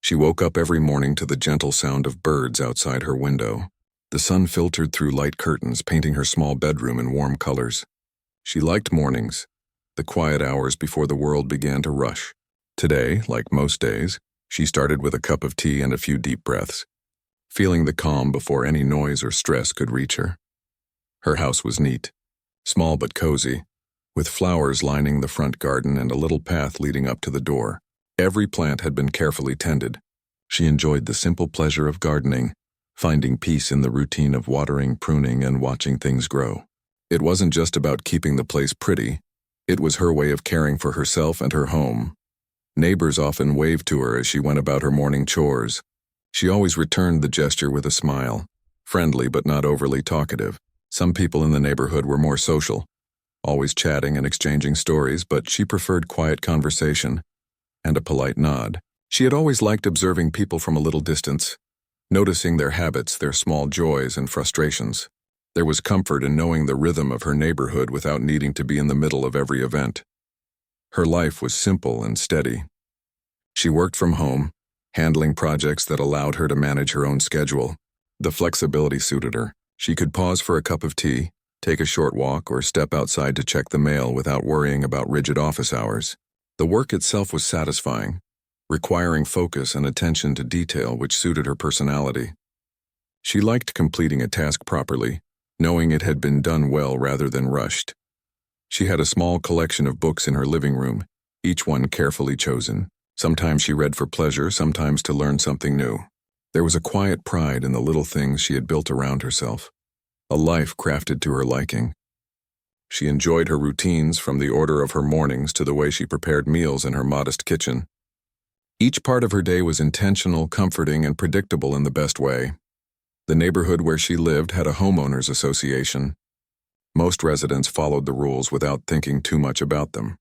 She woke up every morning to the gentle sound of birds outside her window. The sun filtered through light curtains, painting her small bedroom in warm colors. She liked mornings, the quiet hours before the world began to rush. Today, like most days, she started with a cup of tea and a few deep breaths, feeling the calm before any noise or stress could reach her. Her house was neat, small but cozy, with flowers lining the front garden and a little path leading up to the door. Every plant had been carefully tended. She enjoyed the simple pleasure of gardening, finding peace in the routine of watering, pruning, and watching things grow. It wasn't just about keeping the place pretty. It was her way of caring for herself and her home. Neighbors often waved to her as she went about her morning chores. She always returned the gesture with a smile, friendly but not overly talkative. Some people in the neighborhood were more social, always chatting and exchanging stories, but she preferred quiet conversation and a polite nod. She had always liked observing people from a little distance, noticing their habits, their small joys and frustrations. There was comfort in knowing the rhythm of her neighborhood without needing to be in the middle of every event. Her life was simple and steady. She worked from home, handling projects that allowed her to manage her own schedule. The flexibility suited her. She could pause for a cup of tea, take a short walk, or step outside to check the mail without worrying about rigid office hours. The work itself was satisfying, requiring focus and attention to detail which suited her personality. She liked completing a task properly, knowing it had been done well rather than rushed. She had a small collection of books in her living room, each one carefully chosen. Sometimes she read for pleasure, sometimes to learn something new. There was a quiet pride in the little things she had built around herself, a life crafted to her liking. She enjoyed her routines, from the order of her mornings to the way she prepared meals in her modest kitchen. Each part of her day was intentional, comforting, and predictable in the best way. The neighborhood where she lived had a homeowners association. Most residents followed the rules without thinking too much about them.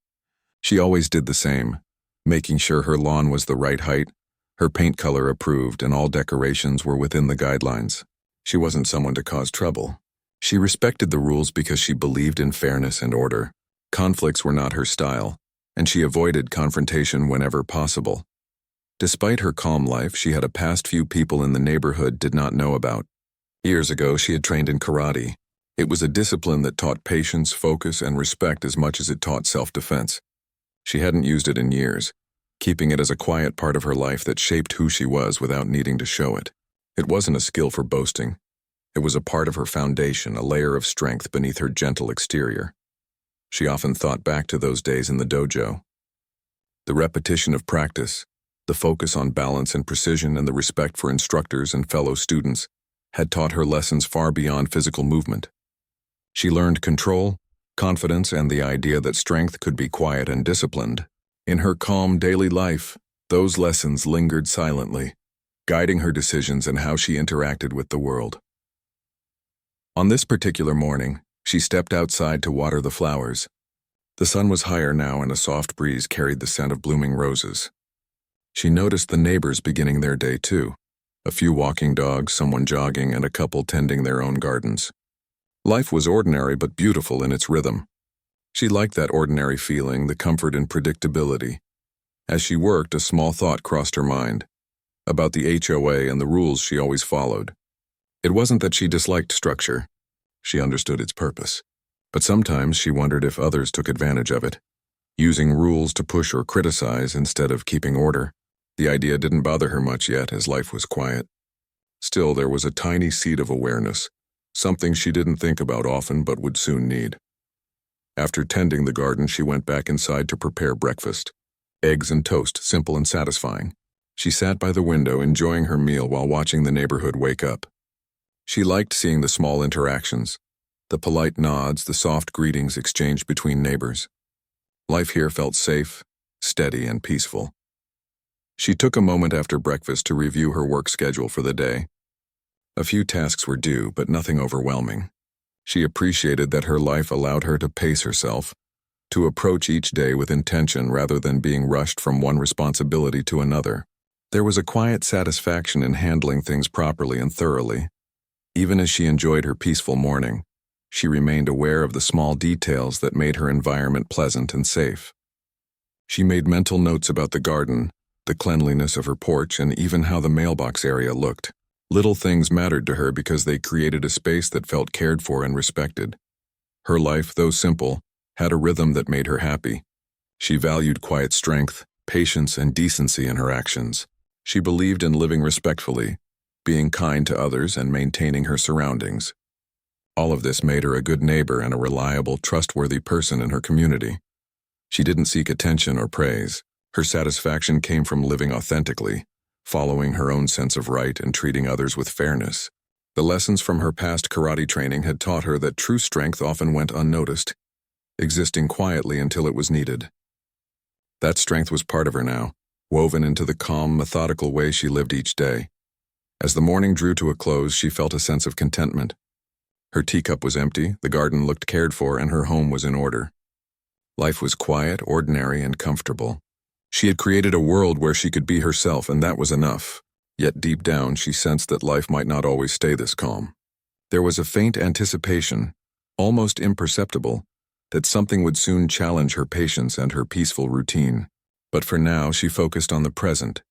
She always did the same, making sure her lawn was the right height, her paint color approved, and all decorations were within the guidelines. She wasn't someone to cause trouble. She respected the rules because she believed in fairness and order. Conflicts were not her style, and she avoided confrontation whenever possible. Despite her calm life, she had a past few people in the neighborhood did not know about. Years ago, she had trained in karate. It was a discipline that taught patience, focus, and respect as much as it taught self-defense. She hadn't used it in years, keeping it as a quiet part of her life that shaped who she was without needing to show it. It wasn't a skill for boasting. It was a part of her foundation, a layer of strength beneath her gentle exterior. She often thought back to those days in the dojo. The repetition of practice, the focus on balance and precision, and the respect for instructors and fellow students had taught her lessons far beyond physical movement. She learned control, confidence, and the idea that strength could be quiet and disciplined. In her calm daily life, those lessons lingered silently, guiding her decisions and how she interacted with the world. On this particular morning, she stepped outside to water the flowers. The sun was higher now, and a soft breeze carried the scent of blooming roses. She noticed the neighbors beginning their day too. A few walking dogs, someone jogging, and a couple tending their own gardens. Life was ordinary but beautiful in its rhythm. She liked that ordinary feeling, the comfort and predictability. As she worked, a small thought crossed her mind, about the HOA and the rules she always followed. It wasn't that she disliked structure. She understood its purpose. But sometimes she wondered if others took advantage of it, using rules to push or criticize instead of keeping order. The idea didn't bother her much yet, as life was quiet. Still, there was a tiny seed of awareness, something she didn't think about often but would soon need. After tending the garden, she went back inside to prepare breakfast. Eggs and toast, simple and satisfying. She sat by the window, enjoying her meal while watching the neighborhood wake up. She liked seeing the small interactions, the polite nods, the soft greetings exchanged between neighbors. Life here felt safe, steady, and peaceful. She took a moment after breakfast to review her work schedule for the day. A few tasks were due, but nothing overwhelming. She appreciated that her life allowed her to pace herself, to approach each day with intention rather than being rushed from one responsibility to another. There was a quiet satisfaction in handling things properly and thoroughly. Even as she enjoyed her peaceful morning, she remained aware of the small details that made her environment pleasant and safe. She made mental notes about the garden, the cleanliness of her porch, and even how the mailbox area looked. Little things mattered to her because they created a space that felt cared for and respected. Her life, though simple, had a rhythm that made her happy. She valued quiet strength, patience, and decency in her actions. She believed in living respectfully, being kind to others, and maintaining her surroundings. All of this made her a good neighbor and a reliable, trustworthy person in her community. She didn't seek attention or praise. Her satisfaction came from living authentically, following her own sense of right and treating others with fairness. The lessons from her past karate training had taught her that true strength often went unnoticed, existing quietly until it was needed. That strength was part of her now, woven into the calm, methodical way she lived each day. As the morning drew to a close, she felt a sense of contentment. Her teacup was empty, the garden looked cared for, and her home was in order. Life was quiet, ordinary, and comfortable. She had created a world where she could be herself, and that was enough. Yet deep down, she sensed that life might not always stay this calm. There was a faint anticipation, almost imperceptible, that something would soon challenge her patience and her peaceful routine. But for now, she focused on the present,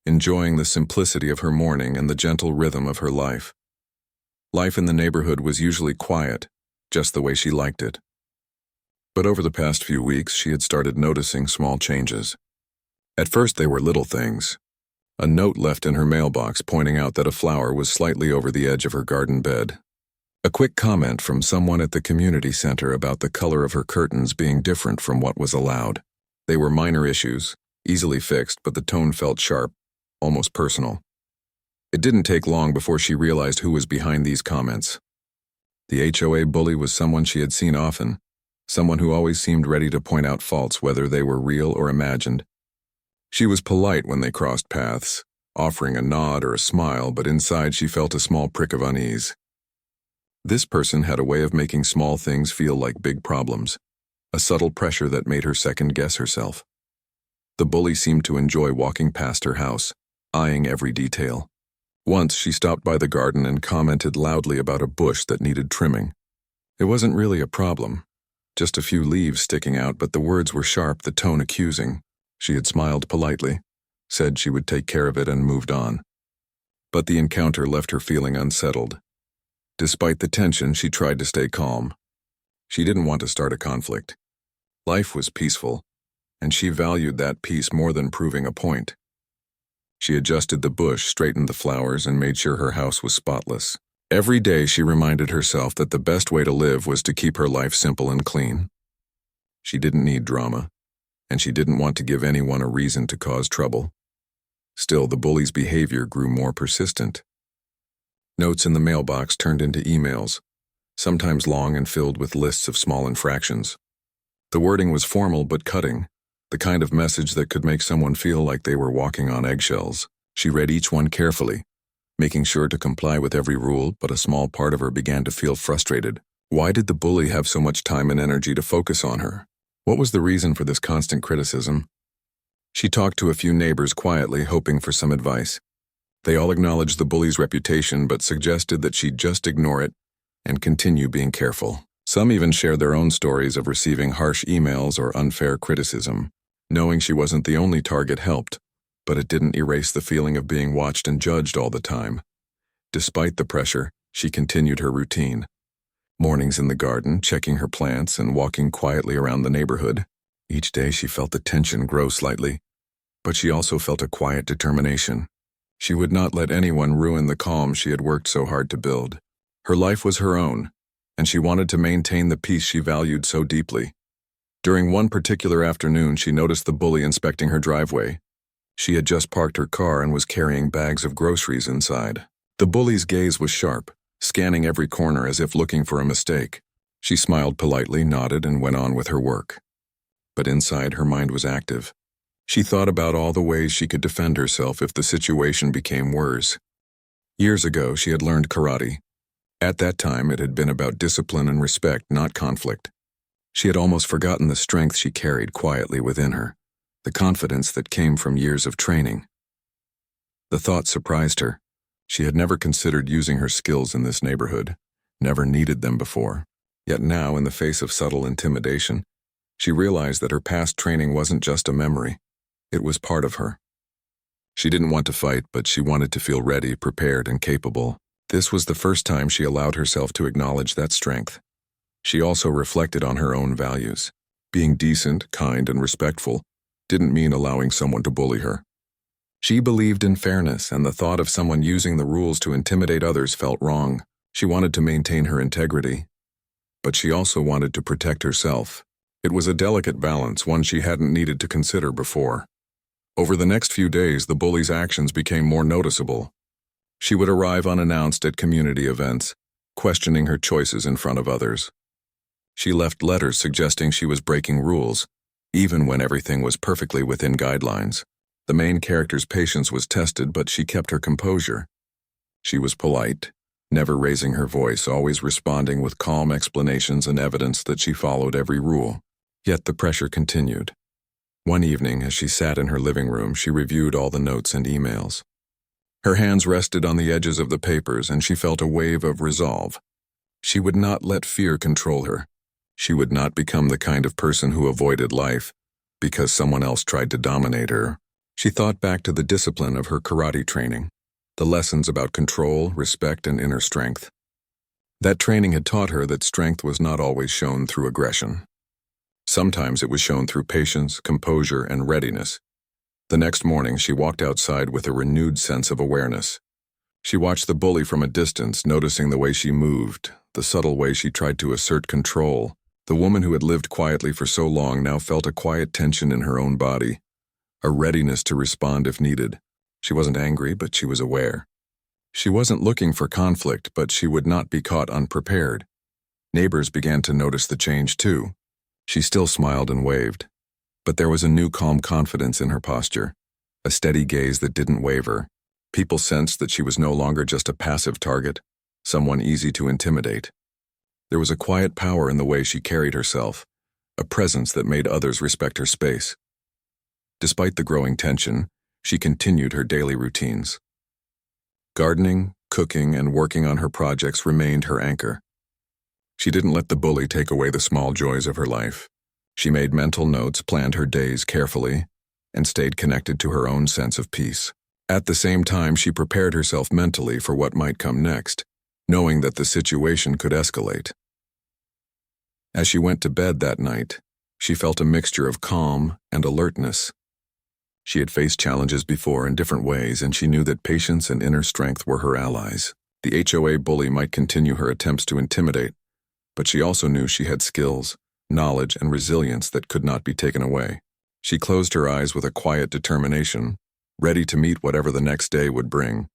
enjoying the simplicity of her morning and the gentle rhythm of her life. Life in the neighborhood was usually quiet, just the way she liked it. But over the past few weeks, she had started noticing small changes. At first, they were little things. A note left in her mailbox pointing out that a flower was slightly over the edge of her garden bed. A quick comment from someone at the community center about the color of her curtains being different from what was allowed. They were minor issues, easily fixed, but the tone felt sharp, almost personal. It didn't take long before she realized who was behind these comments. The HOA bully was someone she had seen often, someone who always seemed ready to point out faults whether they were real or imagined. She was polite when they crossed paths, offering a nod or a smile, but inside she felt a small prick of unease. This person had a way of making small things feel like big problems, a subtle pressure that made her second-guess herself. The bully seemed to enjoy walking past her house, eyeing every detail. Once she stopped by the garden and commented loudly about a bush that needed trimming. It wasn't really a problem, just a few leaves sticking out, but the words were sharp, the tone accusing. She had smiled politely, said she would take care of it, and moved on. But the encounter left her feeling unsettled. Despite the tension, she tried to stay calm. She didn't want to start a conflict. Life was peaceful, and she valued that peace more than proving a point. She adjusted the bush, straightened the flowers, and made sure her house was spotless. Every day she reminded herself that the best way to live was to keep her life simple and clean. She didn't need drama, and she didn't want to give anyone a reason to cause trouble. Still, the bully's behavior grew more persistent. Notes in the mailbox turned into emails, sometimes long and filled with lists of small infractions. The wording was formal but cutting, the kind of message that could make someone feel like they were walking on eggshells. She read each one carefully, making sure to comply with every rule, but a small part of her began to feel frustrated. Why did the bully have so much time and energy to focus on her? What was the reason for this constant criticism? She talked to a few neighbors quietly, hoping for some advice. They all acknowledged the bully's reputation, but suggested that she just ignore it and continue being careful. Some even shared their own stories of receiving harsh emails or unfair criticism. Knowing she wasn't the only target helped, but it didn't erase the feeling of being watched and judged all the time. Despite the pressure, she continued her routine. Mornings in the garden, checking her plants, and walking quietly around the neighborhood. Each day she felt the tension grow slightly, but she also felt a quiet determination. She would not let anyone ruin the calm she had worked so hard to build. Her life was her own, and she wanted to maintain the peace she valued so deeply. During one particular afternoon, she noticed the bully inspecting her driveway. She had just parked her car and was carrying bags of groceries inside. The bully's gaze was sharp, scanning every corner as if looking for a mistake. She smiled politely, nodded, and went on with her work. But inside, her mind was active. She thought about all the ways she could defend herself if the situation became worse. Years ago, she had learned karate. At that time, it had been about discipline and respect, not conflict. She had almost forgotten the strength she carried quietly within her, the confidence that came from years of training. The thought surprised her. She had never considered using her skills in this neighborhood, never needed them before. Yet now, in the face of subtle intimidation, she realized that her past training wasn't just a memory. It was part of her. She didn't want to fight, but she wanted to feel ready, prepared, and capable. This was the first time she allowed herself to acknowledge that strength. She also reflected on her own values. Being decent, kind, and respectful didn't mean allowing someone to bully her. She believed in fairness, and the thought of someone using the rules to intimidate others felt wrong. She wanted to maintain her integrity, but she also wanted to protect herself. It was a delicate balance, one she hadn't needed to consider before. Over the next few days, the bully's actions became more noticeable. She would arrive unannounced at community events, questioning her choices in front of others. She left letters suggesting she was breaking rules, even when everything was perfectly within guidelines. The main character's patience was tested, but she kept her composure. She was polite, never raising her voice, always responding with calm explanations and evidence that she followed every rule. Yet the pressure continued. One evening, as she sat in her living room, she reviewed all the notes and emails. Her hands rested on the edges of the papers, and she felt a wave of resolve. She would not let fear control her. She would not become the kind of person who avoided life because someone else tried to dominate her. She thought back to the discipline of her karate training, the lessons about control, respect, and inner strength. That training had taught her that strength was not always shown through aggression. Sometimes it was shown through patience, composure, and readiness. The next morning, she walked outside with a renewed sense of awareness. She watched the bully from a distance, noticing the way she moved, the subtle way she tried to assert control. The woman who had lived quietly for so long now felt a quiet tension in her own body, a readiness to respond if needed. She wasn't angry, but she was aware. She wasn't looking for conflict, but she would not be caught unprepared. Neighbors began to notice the change too. She still smiled and waved, but there was a new calm confidence in her posture, a steady gaze that didn't waver. People sensed that she was no longer just a passive target, someone easy to intimidate. There was a quiet power in the way she carried herself, a presence that made others respect her space. Despite the growing tension, she continued her daily routines. Gardening, cooking, and working on her projects remained her anchor. She didn't let the bully take away the small joys of her life. She made mental notes, planned her days carefully, and stayed connected to her own sense of peace. At the same time, she prepared herself mentally for what might come next, knowing that the situation could escalate. As she went to bed that night, she felt a mixture of calm and alertness. She had faced challenges before in different ways, and she knew that patience and inner strength were her allies. The HOA bully might continue her attempts to intimidate, but she also knew she had skills, knowledge, and resilience that could not be taken away. She closed her eyes with a quiet determination, ready to meet whatever the next day would bring.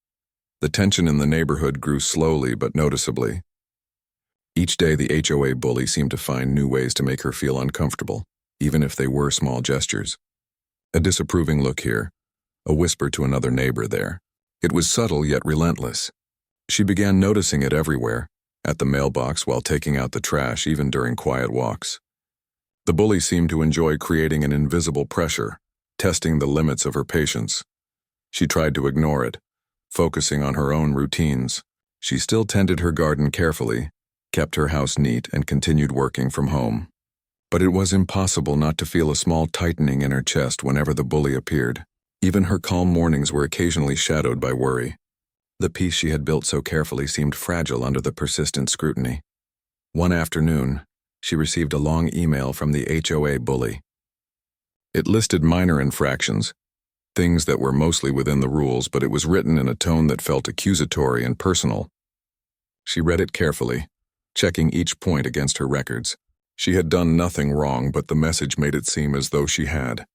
The tension in the neighborhood grew slowly but noticeably. Each day the HOA bully seemed to find new ways to make her feel uncomfortable, even if they were small gestures. A disapproving look here, a whisper to another neighbor there. It was subtle yet relentless. She began noticing it everywhere, at the mailbox while taking out the trash, even during quiet walks. The bully seemed to enjoy creating an invisible pressure, testing the limits of her patience. She tried to ignore it, focusing on her own routines. She still tended her garden carefully, kept her house neat, and continued working from home. But it was impossible not to feel a small tightening in her chest whenever the bully appeared. Even her calm mornings were occasionally shadowed by worry. The peace she had built so carefully seemed fragile under the persistent scrutiny. One afternoon, she received a long email from the HOA bully. It listed minor infractions, things that were mostly within the rules, but it was written in a tone that felt accusatory and personal. She read it carefully, checking each point against her records. She had done nothing wrong, but the message made it seem as though she had.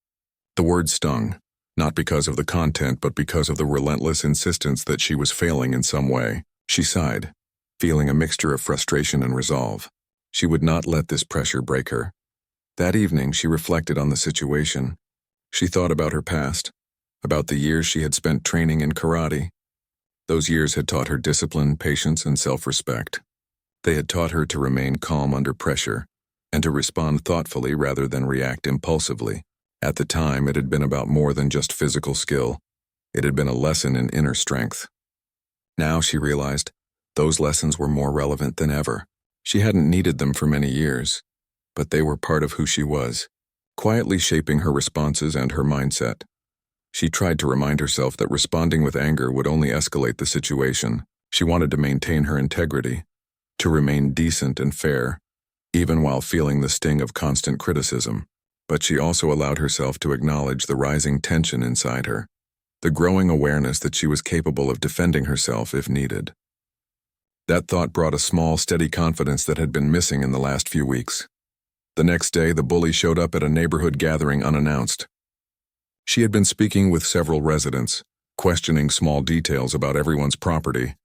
The words stung, not because of the content, but because of the relentless insistence that she was failing in some way. She sighed, feeling a mixture of frustration and resolve. She would not let this pressure break her. That evening, she reflected on the situation. She thought about her past, about the years she had spent training in karate. Those years had taught her discipline, patience, and self-respect. They had taught her to remain calm under pressure and to respond thoughtfully rather than react impulsively. At the time, it had been about more than just physical skill. It had been a lesson in inner strength. Now, she realized, those lessons were more relevant than ever. She hadn't needed them for many years, but they were part of who she was, quietly shaping her responses and her mindset. She tried to remind herself that responding with anger would only escalate the situation. She wanted to maintain her integrity, to remain decent and fair, even while feeling the sting of constant criticism. But she also allowed herself to acknowledge the rising tension inside her, the growing awareness that she was capable of defending herself if needed. That thought brought a small, steady confidence that had been missing in the last few weeks. The next day, the bully showed up at a neighborhood gathering unannounced. She had been speaking with several residents, questioning small details about everyone's property,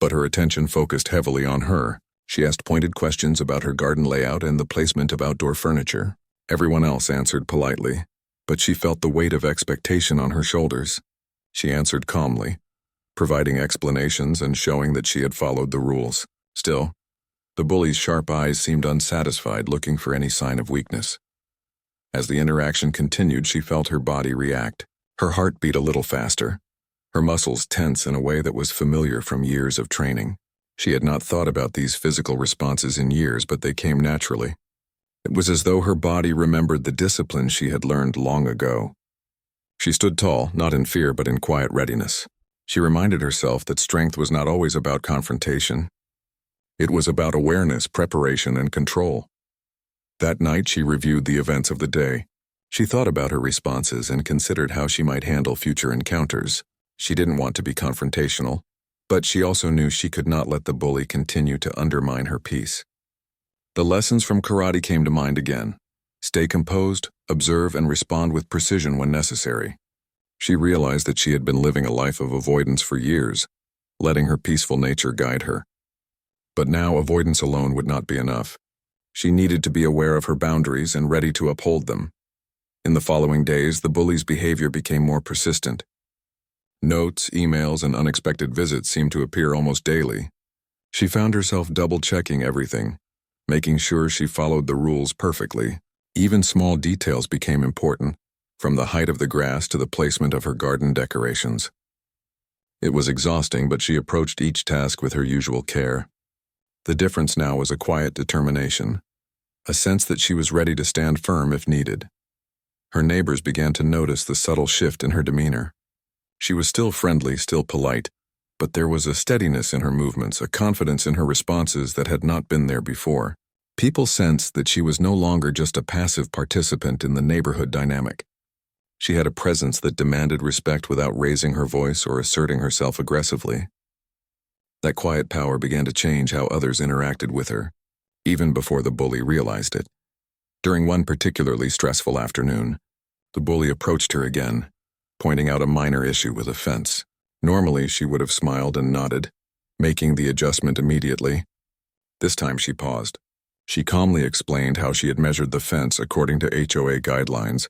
but her attention focused heavily on her. She asked pointed questions about her garden layout and the placement of outdoor furniture. Everyone else answered politely, but she felt the weight of expectation on her shoulders. She answered calmly, providing explanations and showing that she had followed the rules. Still, the bully's sharp eyes seemed unsatisfied, looking for any sign of weakness. As the interaction continued, she felt her body react. Her heart beat a little faster, her muscles tense in a way that was familiar from years of training. She had not thought about these physical responses in years, but they came naturally. It was as though her body remembered the discipline she had learned long ago. She stood tall, not in fear but in quiet readiness. She reminded herself that strength was not always about confrontation. It was about awareness, preparation, and control. That night, she reviewed the events of the day. She thought about her responses and considered how she might handle future encounters. She didn't want to be confrontational, but she also knew she could not let the bully continue to undermine her peace. The lessons from karate came to mind again. Stay composed, observe, and respond with precision when necessary. She realized that she had been living a life of avoidance for years, letting her peaceful nature guide her. But now avoidance alone would not be enough. She needed to be aware of her boundaries and ready to uphold them. In the following days, the bully's behavior became more persistent. Notes, emails, and unexpected visits seemed to appear almost daily. She found herself double-checking everything, making sure she followed the rules perfectly. Even small details became important, from the height of the grass to the placement of her garden decorations. It was exhausting, but she approached each task with her usual care. The difference now was a quiet determination, a sense that she was ready to stand firm if needed. Her neighbors began to notice the subtle shift in her demeanor. She was still friendly, still polite, but there was a steadiness in her movements, a confidence in her responses that had not been there before. People sensed that she was no longer just a passive participant in the neighborhood dynamic. She had a presence that demanded respect without raising her voice or asserting herself aggressively. That quiet power began to change how others interacted with her, even before the bully realized it. During one particularly stressful afternoon, the bully approached her again, pointing out a minor issue with a fence. Normally, she would have smiled and nodded, making the adjustment immediately. This time she paused. She calmly explained how she had measured the fence according to HOA guidelines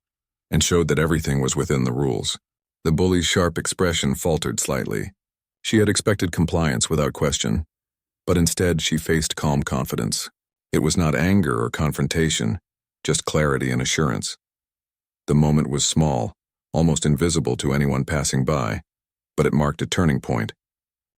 and showed that everything was within the rules. The bully's sharp expression faltered slightly. She had expected compliance without question, but instead she faced calm confidence. It was not anger or confrontation, just clarity and assurance. The moment was small, almost invisible to anyone passing by, but it marked a turning point.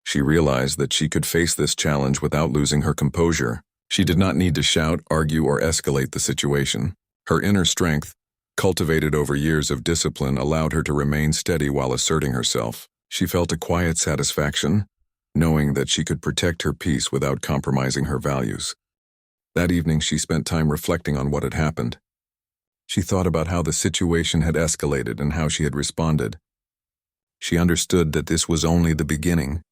She realized that she could face this challenge without losing her composure. She did not need to shout, argue, or escalate the situation. Her inner strength, cultivated over years of discipline, allowed her to remain steady while asserting herself. She felt a quiet satisfaction, knowing that she could protect her peace without compromising her values. That evening, she spent time reflecting on what had happened. She thought about how the situation had escalated and how she had responded. She understood that this was only the beginning.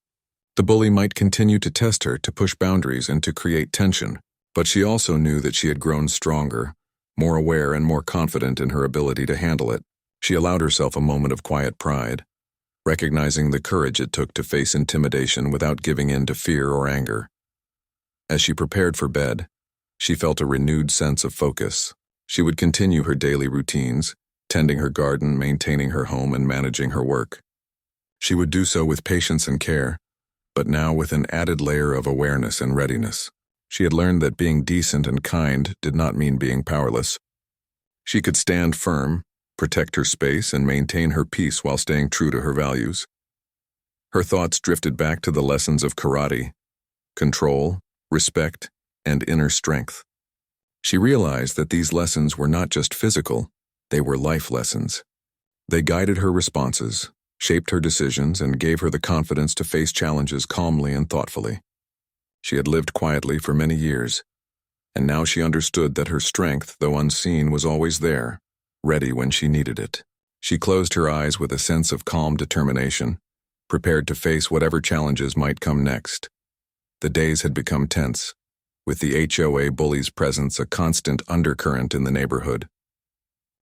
The bully might continue to test her, to push boundaries, and to create tension, but she also knew that she had grown stronger, more aware and more confident in her ability to handle it. She allowed herself a moment of quiet pride, recognizing the courage it took to face intimidation without giving in to fear or anger. As she prepared for bed, she felt a renewed sense of focus. She would continue her daily routines, tending her garden, maintaining her home, and managing her work. She would do so with patience and care, but now with an added layer of awareness and readiness. She had learned that being decent and kind did not mean being powerless. She could stand firm, protect her space, and maintain her peace while staying true to her values. Her thoughts drifted back to the lessons of karate: control, respect, and inner strength. She realized that these lessons were not just physical, they were life lessons. They guided her responses, shaped her decisions, and gave her the confidence to face challenges calmly and thoughtfully. She had lived quietly for many years, and now she understood that her strength, though unseen, was always there, ready when she needed it. She closed her eyes with a sense of calm determination, prepared to face whatever challenges might come next. The days had become tense, with the HOA bully's presence a constant undercurrent in the neighborhood.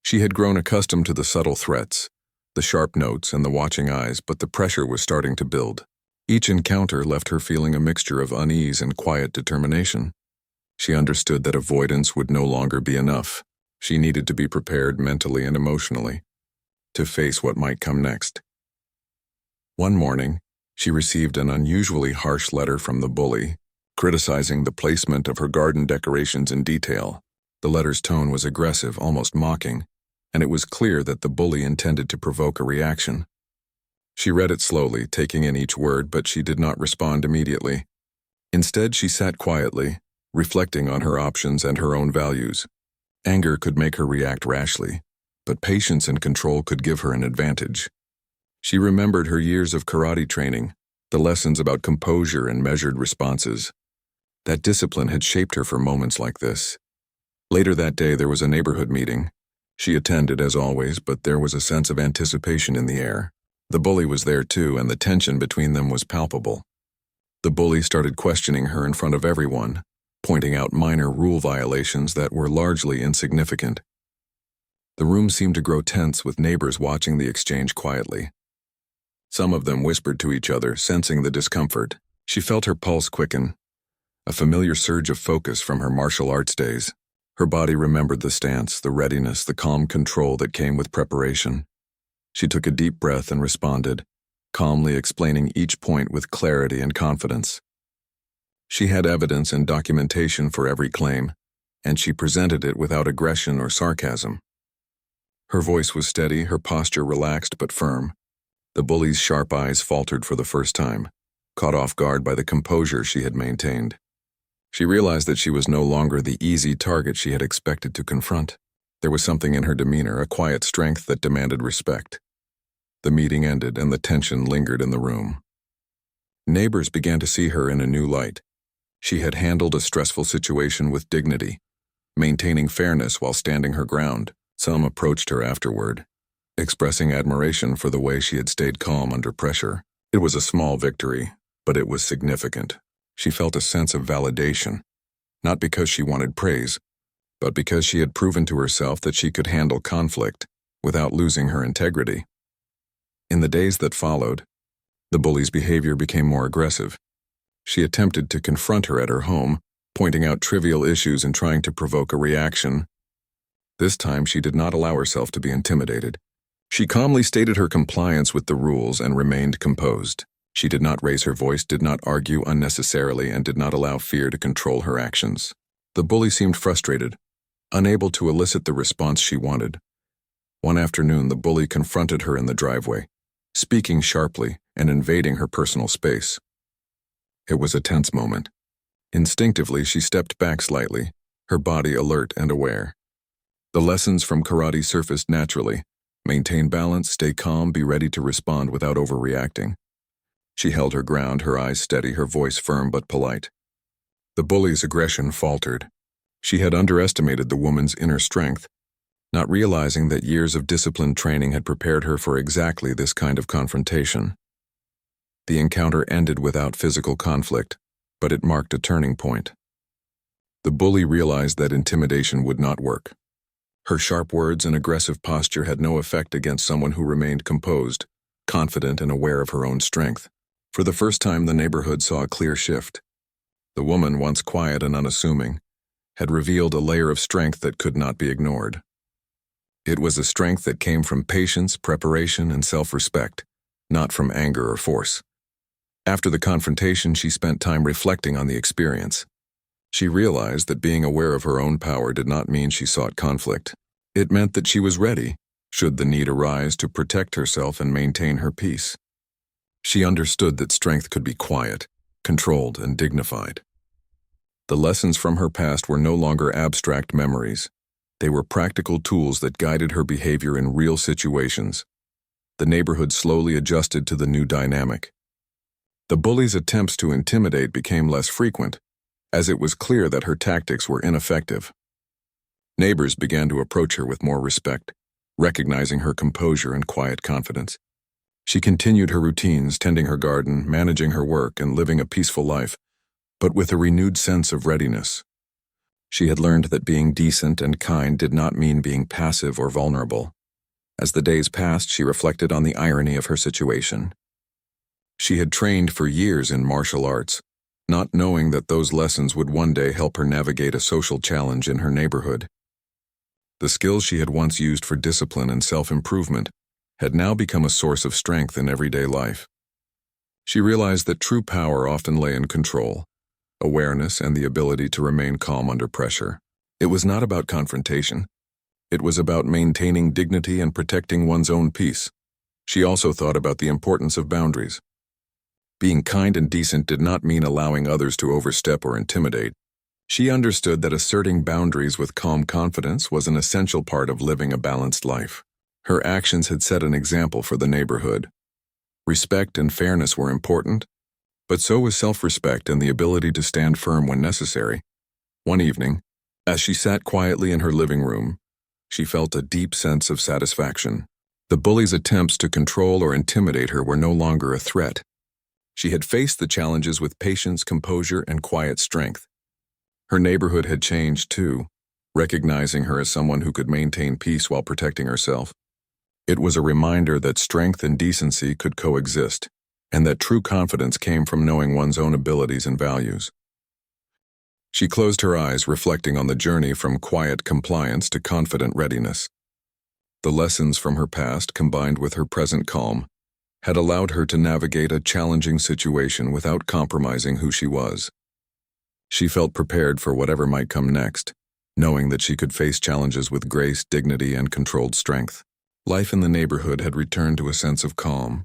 She had grown accustomed to the subtle threats, the sharp notes and the watching eyes, but the pressure was starting to build. Each encounter left her feeling a mixture of unease and quiet determination. She understood that avoidance would no longer be enough. She needed to be prepared mentally and emotionally to face what might come next. One morning, she received an unusually harsh letter from the bully, criticizing the placement of her garden decorations in detail. The letter's tone was aggressive, almost mocking, and it was clear that the bully intended to provoke a reaction. She read it slowly, taking in each word, but she did not respond immediately. Instead, she sat quietly, reflecting on her options and her own values. Anger could make her react rashly, but patience and control could give her an advantage. She remembered her years of karate training, the lessons about composure and measured responses. That discipline had shaped her for moments like this. Later that day, there was a neighborhood meeting. She attended, as always, but there was a sense of anticipation in the air. The bully was there too, and the tension between them was palpable. The bully started questioning her in front of everyone, pointing out minor rule violations that were largely insignificant. The room seemed to grow tense, with neighbors watching the exchange quietly. Some of them whispered to each other, sensing the discomfort. She felt her pulse quicken, a familiar surge of focus from her martial arts days. Her body remembered the stance, the readiness, the calm control that came with preparation. She took a deep breath and responded, calmly explaining each point with clarity and confidence. She had evidence and documentation for every claim, and she presented it without aggression or sarcasm. Her voice was steady, her posture relaxed but firm. The bully's sharp eyes faltered for the first time, caught off guard by the composure she had maintained. She realized that she was no longer the easy target she had expected to confront. There was something in her demeanor, a quiet strength that demanded respect. The meeting ended, and the tension lingered in the room. Neighbors began to see her in a new light. She had handled a stressful situation with dignity, maintaining fairness while standing her ground. Some approached her afterward, expressing admiration for the way she had stayed calm under pressure. It was a small victory, but it was significant. She felt a sense of validation, not because she wanted praise, but because she had proven to herself that she could handle conflict without losing her integrity. In the days that followed, the bully's behavior became more aggressive. She attempted to confront her at her home, pointing out trivial issues and trying to provoke a reaction. This time, she did not allow herself to be intimidated. She calmly stated her compliance with the rules and remained composed. She did not raise her voice, did not argue unnecessarily, and did not allow fear to control her actions. The bully seemed frustrated, unable to elicit the response she wanted. One afternoon, the bully confronted her in the driveway, speaking sharply and invading her personal space. It was a tense moment. Instinctively, she stepped back slightly, her body alert and aware. The lessons from karate surfaced naturally. Maintain balance, stay calm, be ready to respond without overreacting. She held her ground, her eyes steady, her voice firm but polite. The bully's aggression faltered. She had underestimated the woman's inner strength, not realizing that years of disciplined training had prepared her for exactly this kind of confrontation. The encounter ended without physical conflict, but it marked a turning point. The bully realized that intimidation would not work. Her sharp words and aggressive posture had no effect against someone who remained composed, confident and aware of her own strength. For the first time, the neighborhood saw a clear shift. The woman, once quiet and unassuming, had revealed a layer of strength that could not be ignored. It was a strength that came from patience, preparation, and self-respect, not from anger or force. After the confrontation, she spent time reflecting on the experience. She realized that being aware of her own power did not mean she sought conflict. It meant that she was ready, should the need arise, to protect herself and maintain her peace. She understood that strength could be quiet, controlled, and dignified. The lessons from her past were no longer abstract memories. They were practical tools that guided her behavior in real situations. The neighborhood slowly adjusted to the new dynamic. The bully's attempts to intimidate became less frequent, as it was clear that her tactics were ineffective. Neighbors began to approach her with more respect, recognizing her composure and quiet confidence. She continued her routines, tending her garden, managing her work, and living a peaceful life, but with a renewed sense of readiness. She had learned that being decent and kind did not mean being passive or vulnerable. As the days passed, she reflected on the irony of her situation. She had trained for years in martial arts, not knowing that those lessons would one day help her navigate a social challenge in her neighborhood. The skills she had once used for discipline and self-improvement had now become a source of strength in everyday life. She realized that true power often lay in control, awareness, and the ability to remain calm under pressure. It was not about confrontation. It was about maintaining dignity and protecting one's own peace. She also thought about the importance of boundaries. Being kind and decent did not mean allowing others to overstep or intimidate. She understood that asserting boundaries with calm confidence was an essential part of living a balanced life. Her actions had set an example for the neighborhood. Respect and fairness were important, but so was self-respect and the ability to stand firm when necessary. One evening, as she sat quietly in her living room, she felt a deep sense of satisfaction. The bully's attempts to control or intimidate her were no longer a threat. She had faced the challenges with patience, composure, and quiet strength. Her neighborhood had changed too, recognizing her as someone who could maintain peace while protecting herself. It was a reminder that strength and decency could coexist, and that true confidence came from knowing one's own abilities and values. She closed her eyes, reflecting on the journey from quiet compliance to confident readiness. The lessons from her past, combined with her present calm, had allowed her to navigate a challenging situation without compromising who she was. She felt prepared for whatever might come next, knowing that she could face challenges with grace, dignity, and controlled strength. Life in the neighborhood had returned to a sense of calm,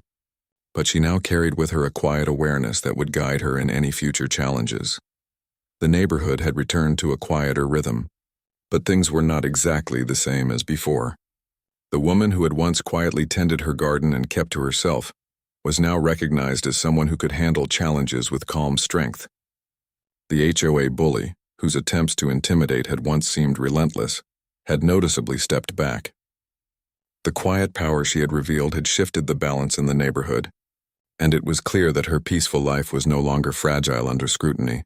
but she now carried with her a quiet awareness that would guide her in any future challenges. The neighborhood had returned to a quieter rhythm, but things were not exactly the same as before. The woman who had once quietly tended her garden and kept to herself was now recognized as someone who could handle challenges with calm strength. The HOA bully, whose attempts to intimidate had once seemed relentless, had noticeably stepped back. The quiet power she had revealed had shifted the balance in the neighborhood, and it was clear that her peaceful life was no longer fragile under scrutiny.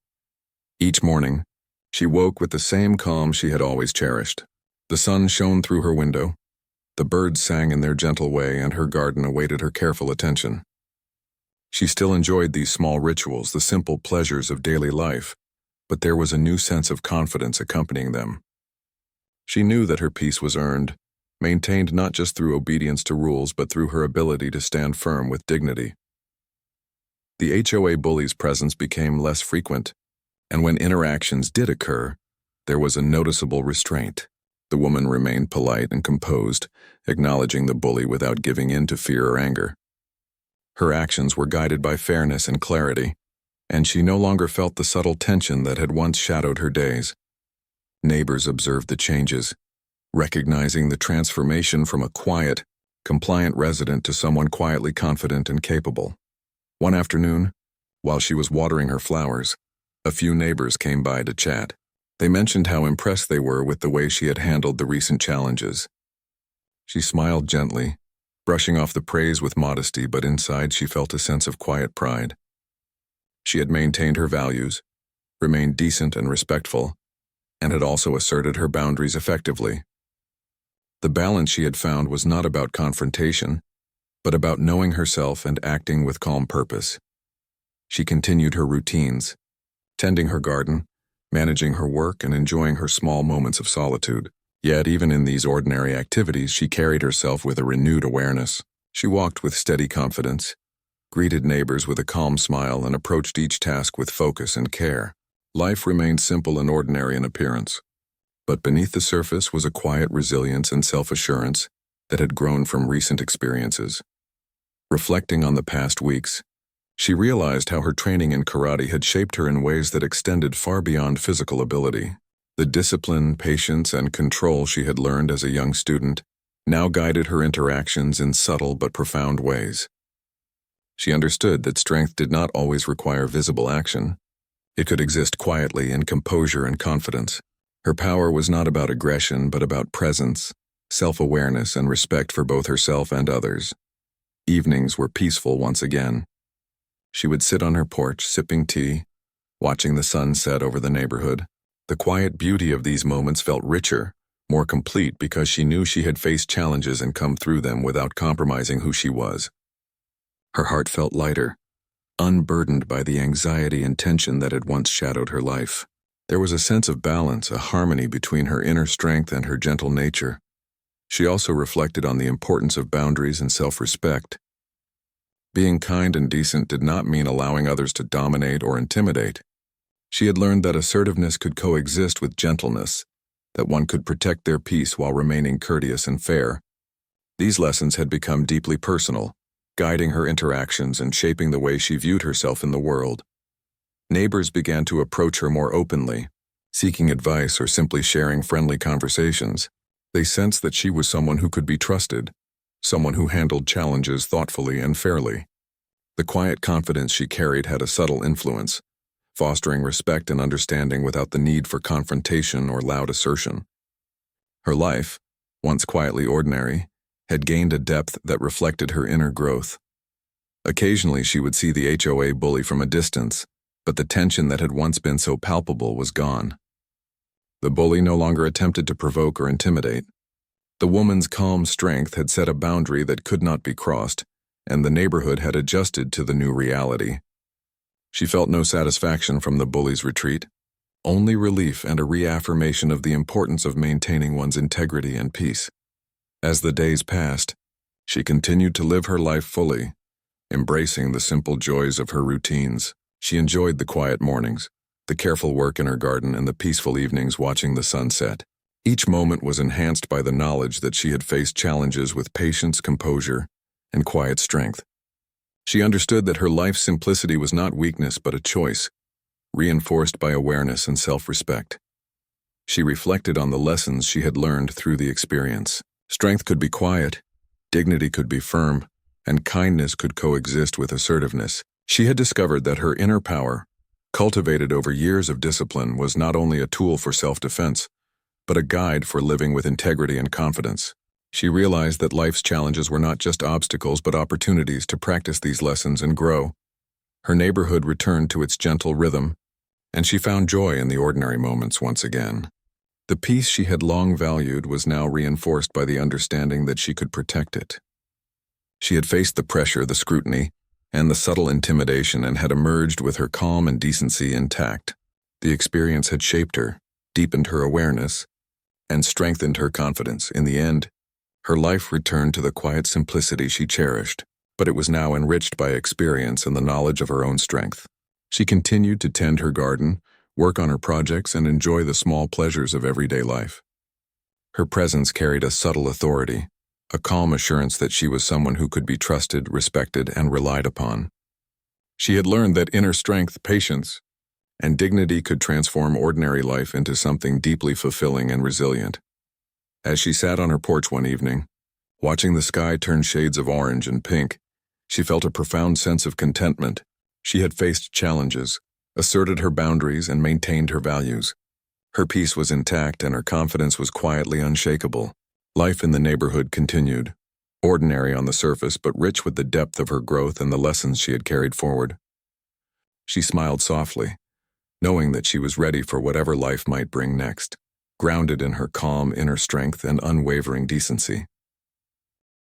Each morning, she woke with the same calm she had always cherished. The sun shone through her window, the birds sang in their gentle way, and her garden awaited her careful attention. She still enjoyed these small rituals, the simple pleasures of daily life, but there was a new sense of confidence accompanying them. She knew that her peace was earned, maintained not just through obedience to rules but through her ability to stand firm with dignity. The HOA bully's presence became less frequent, and when interactions did occur, there was a noticeable restraint. The woman remained polite and composed, acknowledging the bully without giving in to fear or anger. Her actions were guided by fairness and clarity, and she no longer felt the subtle tension that had once shadowed her days. Neighbors observed the changes, recognizing the transformation from a quiet, compliant resident to someone quietly confident and capable. One afternoon, while she was watering her flowers, a few neighbors came by to chat. They mentioned how impressed they were with the way she had handled the recent challenges. She smiled gently, brushing off the praise with modesty, but inside she felt a sense of quiet pride. She had maintained her values, remained decent and respectful, and had also asserted her boundaries effectively. The balance she had found was not about confrontation, but about knowing herself and acting with calm purpose. She continued her routines, tending her garden, managing her work, and enjoying her small moments of solitude. Yet even in these ordinary activities, she carried herself with a renewed awareness. She walked with steady confidence, greeted neighbors with a calm smile, and approached each task with focus and care. Life remained simple and ordinary in appearance, but beneath the surface was a quiet resilience and self-assurance that had grown from recent experiences. Reflecting on the past weeks, she realized how her training in karate had shaped her in ways that extended far beyond physical ability. The discipline, patience, and control she had learned as a young student now guided her interactions in subtle but profound ways. She understood that strength did not always require visible action. It could exist quietly in composure and confidence. Her power was not about aggression but about presence, self-awareness, and respect for both herself and others. Evenings were peaceful once again. She would sit on her porch, sipping tea, watching the sun set over the neighborhood. The quiet beauty of these moments felt richer, more complete, because she knew she had faced challenges and come through them without compromising who she was. Her heart felt lighter, unburdened by the anxiety and tension that had once shadowed her life. There was a sense of balance, a harmony between her inner strength and her gentle nature. She also reflected on the importance of boundaries and self-respect. Being kind and decent did not mean allowing others to dominate or intimidate. She had learned that assertiveness could coexist with gentleness, that one could protect their peace while remaining courteous and fair. These lessons had become deeply personal, guiding her interactions and shaping the way she viewed herself in the world. Neighbors began to approach her more openly, seeking advice or simply sharing friendly conversations. They sensed that she was someone who could be trusted, someone who handled challenges thoughtfully and fairly. The quiet confidence she carried had a subtle influence, fostering respect and understanding without the need for confrontation or loud assertion. Her life, once quietly ordinary, had gained a depth that reflected her inner growth. Occasionally she would see the HOA bully from a distance, but the tension that had once been so palpable was gone. The bully no longer attempted to provoke or intimidate. The woman's calm strength had set a boundary that could not be crossed, and the neighborhood had adjusted to the new reality. She felt no satisfaction from the bully's retreat, only relief and a reaffirmation of the importance of maintaining one's integrity and peace. As the days passed, she continued to live her life fully, embracing the simple joys of her routines. She enjoyed the quiet mornings, the careful work in her garden, and the peaceful evenings watching the sunset. Each moment was enhanced by the knowledge that she had faced challenges with patience, composure, and quiet strength. She understood that her life's simplicity was not weakness but a choice, reinforced by awareness and self-respect. She reflected on the lessons she had learned through the experience. Strength could be quiet, dignity could be firm, and kindness could coexist with assertiveness. She had discovered that her inner power, cultivated over years of discipline, was not only a tool for self-defense, but a guide for living with integrity and confidence. She realized that life's challenges were not just obstacles but opportunities to practice these lessons and grow. Her neighborhood returned to its gentle rhythm, and she found joy in the ordinary moments once again. The peace she had long valued was now reinforced by the understanding that she could protect it. She had faced the pressure, the scrutiny, and the subtle intimidation, and had emerged with her calm and decency intact. The experience had shaped her, deepened her awareness, and strengthened her confidence. In the end, her life returned to the quiet simplicity she cherished, but it was now enriched by experience and the knowledge of her own strength. She continued to tend her garden, work on her projects, and enjoy the small pleasures of everyday life. Her presence carried a subtle authority, a calm assurance that she was someone who could be trusted, respected, and relied upon. She had learned that inner strength, patience, and dignity could transform ordinary life into something deeply fulfilling and resilient. As she sat on her porch one evening, watching the sky turn shades of orange and pink, she felt a profound sense of contentment. She had faced challenges, asserted her boundaries, and maintained her values. Her peace was intact and her confidence was quietly unshakable. Life in the neighborhood continued, ordinary on the surface but rich with the depth of her growth and the lessons she had carried forward. She smiled softly, knowing that she was ready for whatever life might bring next, grounded in her calm inner strength and unwavering decency.